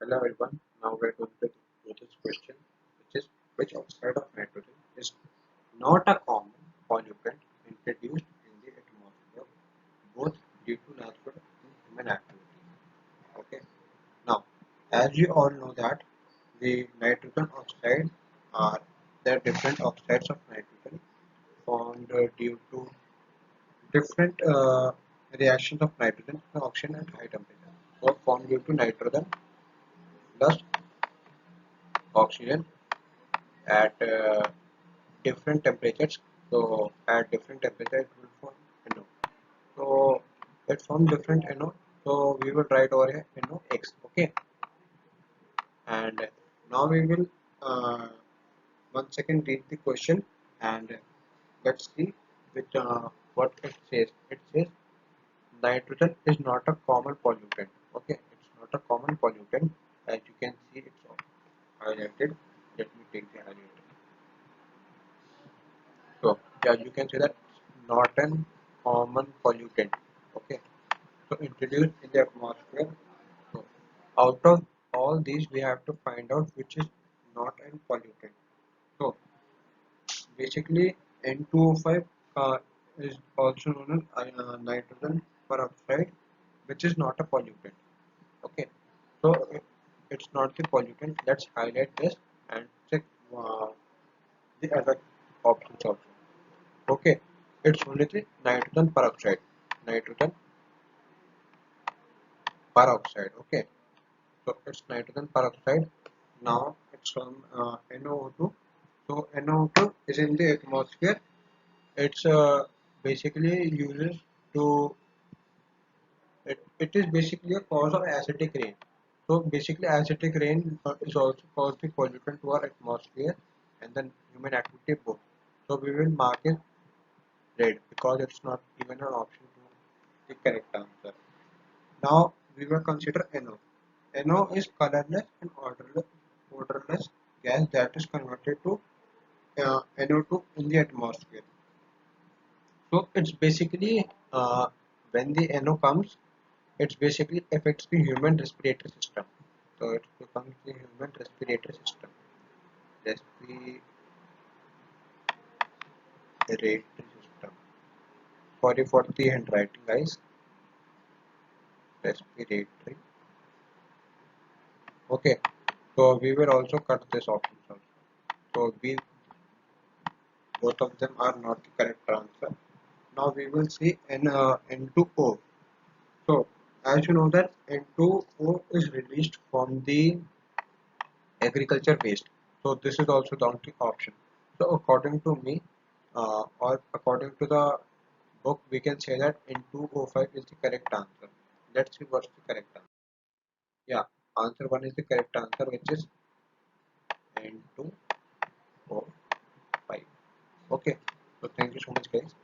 Hello everyone, now we're going to do this question, which is which oxide of nitrogen is not a common pollutant introduced in the atmosphere, both due to natural and human activity. Okay, now as you all know that the nitrogen oxide are there are different oxides of nitrogen formed due to different reactions of nitrogen and oxygen at high temperature. So formed due to nitrogen plus oxygen at different temperatures. So at different temperature it will form NO. So it forms different NO. So we will write over here NOx. Okay. And now we will one second read the question and let's see with what it says. It says nitrogen is not a common pollutant. Okay, it's not a common pollutant. As you can see, it's highlighted. Let me take the highlighter. So yeah, you can say that it's not an common pollutant. Okay, so introduced in the atmosphere. So out of all these, we have to find out which is not an pollutant. So basically, N2O5 is also known as nitrogen peroxide, which is not a pollutant. Okay, so it's not the pollutant. Let's highlight this and check the other options also. Okay, it's only the nitrogen peroxide. Nitrogen peroxide. Okay, so it's nitrogen peroxide. Now it's from NO2. So NO2 is in the atmosphere. It's basically uses to it is basically a cause of acidic rain. So basically acidic rain is also caused the pollutant to our atmosphere and then human activity both. So we will mark it red because it's not even an option to the correct answer. Now we will consider NO. NO is colorless and odorless gas that is converted to NO2 in the atmosphere. So it's basically when the NO comes, it basically affects the human respiratory system. So it becomes the human respiratory system. Respiratory system. Sorry for the handwriting, guys. Respiratory. Okay. So we will also cut this option also. So we both of them are not the correct answer. Now we will see N2O. So as you know that N2O is released from the agriculture waste. So this is also the only option. So according to me, or according to the book, we can say that N2O5 is the correct answer. Let's see what's the correct answer. Yeah, answer 1 is the correct answer, which is N2O5. Okay, so thank you so much, guys.